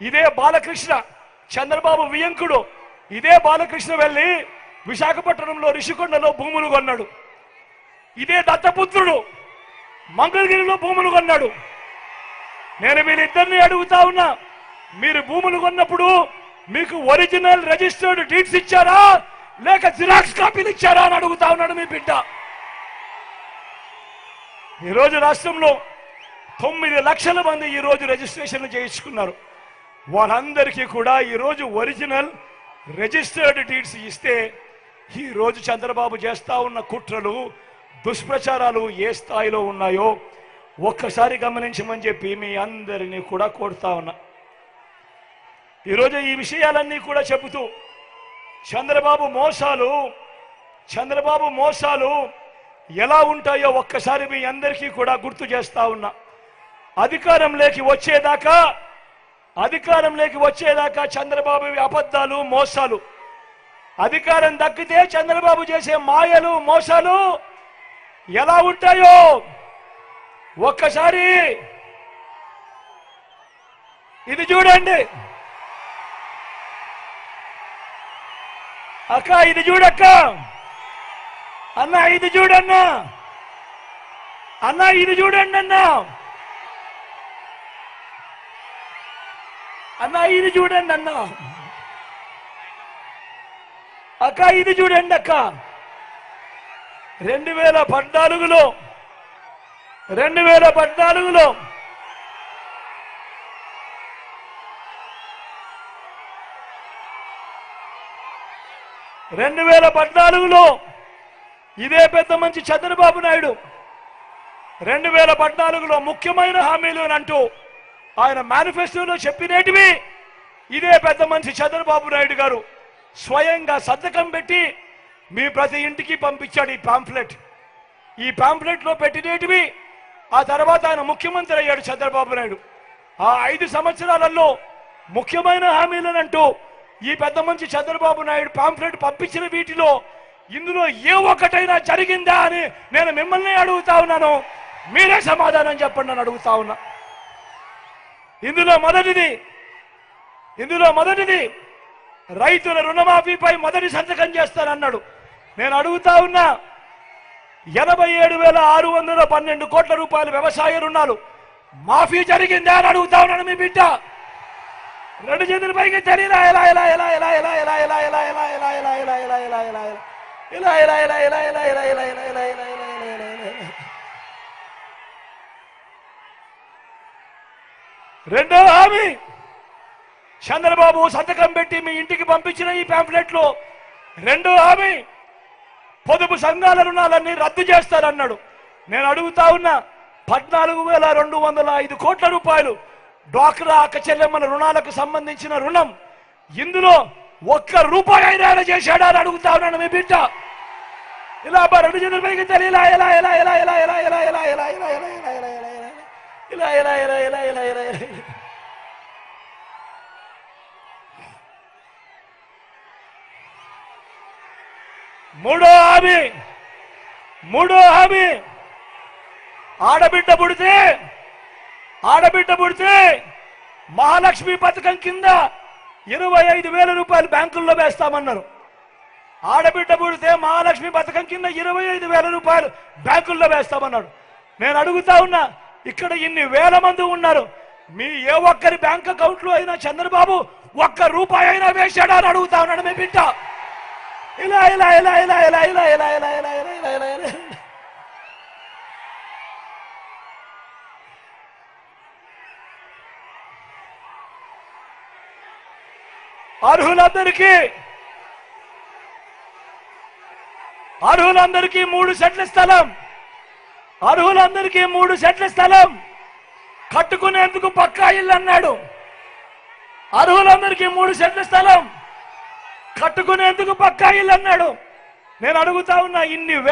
ఇదే బాలకృష్ణ చంద్రబాబు వియంకుడు ఇదే బాలకృష్ణ వెళ్ళి విశాఖపట్నంలో రిషికొండలో భూములు కొన్నాడు. ఇదే దత్తపుత్రుడు మంగళగిరిలో భూములు కొన్నాడు. నేను వీళ్ళిద్దరిని అడుగుతా ఉన్నా, మీరు భూములు కొన్నప్పుడు మీకు ఒరిజినల్ రిజిస్టర్డ్ డీడ్స్ ఇచ్చారా లేక జిరాక్స్ కాపీలు ఇచ్చారా అని అడుగుతా ఉన్నాడు మీ బిడ్డ. ఈరోజు రాష్ట్రంలో 9 లక్షల మంది ఈరోజు రిజిస్ట్రేషన్లు చేయించుకున్నారు. వాళ్ళందరికీ కూడా ఈరోజు ఒరిజినల్ రిజిస్టర్డ్ డీడ్స్ ఇస్తే ఈరోజు చంద్రబాబు చేస్తా ఉన్న కుట్రలు దుష్ప్రచారాలు ఏ స్థాయిలో ఉన్నాయో ఒక్కసారి గమనించమని చెప్పి మీ అందరినీ కూడా కోరుతా ఉన్నా. ఈరోజు ఈ విషయాలన్నీ కూడా చెబుతూ చంద్రబాబు మోసాలు ఎలా ఉంటాయో ఒక్కసారి మీ అందరికీ కూడా గుర్తు చేస్తా ఉన్నా. అధికారంలోకి వచ్చేదాకా చంద్రబాబు అబద్ధాలు మోసాలు, అధికారం దక్కితే చంద్రబాబు చేసే మాయలు మోసాలు ఎలా ఉంటాయో ఒక్కసారి ఇది చూడండి. అక్క ఇది చూడక్క, అన్న ఇది చూడన్నా, అన్న ఇది చూడండి అన్నా, అన్న ఇది చూడండి అన్నా, అక్క ఇది చూడండి అక్క. 2014లో 2014లో ఇదే పెద్ద మంచి చంద్రబాబు నాయుడు 2014లో ముఖ్యమైన హామీలు అంటూ ఆయన మేనిఫెస్టోలో చెప్పినేటివి ఇదే పెద్ద మనిషి చంద్రబాబు నాయుడు గారు స్వయంగా సంతకం పెట్టి మీ ప్రతి ఇంటికి పంపించాడు. ఈ పాంఫ్లెట్ లో పెట్టినేటివి ఆ తర్వాత ఆయన ముఖ్యమంత్రి అయ్యాడు చంద్రబాబు నాయుడు. ఆ 5 సంవత్సరాలలో ముఖ్యమైన హామీలనంటూ ఈ పెద్ద మనిషి చంద్రబాబు నాయుడు పాంఫ్లెట్ పంపించిన వీటిలో ఇందులో ఏ ఒక్కటైనా జరిగిందా అని నేను మిమ్మల్ని అడుగుతా ఉన్నాను. మీరే సమాధానం చెప్పండి అని అడుగుతా ఉన్నా. ఇందులో మొదటిది రైతుల రుణమాఫీపై మొదటి సంతకం చేస్తానన్నాడు. నేను అడుగుతా ఉన్నా, 87,612 కోట్ల రూపాయల వ్యవసాయ రుణాలు మాఫీ జరిగిందా అని అడుగుతా ఉన్నాను మీ బిడ్డ. 2 చేతుల పైకి తెలియలా ఎలా ఎలా ఎలా ఎలా ఎలా ఎలా ఎలా ఎలా ఎలా ఎలా ఎలా ఎలా ఎలా ఎలా ఎలా ఎలా ఇలా ఇలా ఇలా ఇలా ఇలా ఇలా ఇలా ఇలా ఇలా ఇలా ఇలా రెండో హామీ చంద్రబాబు సంతకం పెట్టి మీ ఇంటికి పంపించిన ఈ పాంఫ్లెట్ లో రెండో హామీ పొదుపు సంఘాల రుణాలన్నీ రద్దు చేస్తారన్నాడు. నేను అడుగుతా ఉన్నా, 14,205 కోట్ల రూపాయలు డ్వాక్రా అక్క చెల్లెమ్మల రుణాలకు సంబంధించిన రుణం, ఇందులో 1 రూపాయి అయినా చేశాడా అని అడుగుతా ఉన్నాను మీ బిడ్డ. ఇలా 2 చేతుల పైకి తెలియలా ఎలా ఎలా ఎలా ఎలా ఎలా ఎలా ఎలా ఎలా ఎలా ఎలా ఎలా ఎలా ఇలా ఇలా ఇలా ఇలా ఇలా ఇలా ఇలా. మూడో హామీ ఆడబిడ్డ పుడితే మహాలక్ష్మి పథకం కింద 25,000 రూపాయలు బ్యాంకుల్లో వేస్తామన్నారు. ఆడబిడ్డ పుడితే మహాలక్ష్మి పథకం కింద 25,000 రూపాయలు బ్యాంకుల్లో వేస్తామన్నాడు. నేను అడుగుతా ఉన్నా, ఇక్కడ ఇన్ని వేల మంది ఉన్నారు, మీ ఏ ఒక్కరి బ్యాంక్ అకౌంట్ లో అయినా చంద్రబాబు 1 రూపాయి అయినా వేశాడా అని అడుగుతా ఉన్నాడు మీ బిడ్డ. ఇలా ఇలా ఇలా ఇలా ఇలా ఇలా ఇలా ఇలా ఇలా ఇలా ఇలా ఇలా అర్హులందరికీ 3 సెంట్ల స్థలం, అర్హులందరికీ 3 సెంట్ల స్థలం కట్టుకునేందుకు పక్కా ఇల్లు అన్నాడు. అర్హులందరికీ 3 సెంట్ల స్థలం కట్టుకునేందుకు పక్కా ఇల్లు అన్నాడు. నేను అడుగుతా ఉన్నా, ఇన్ని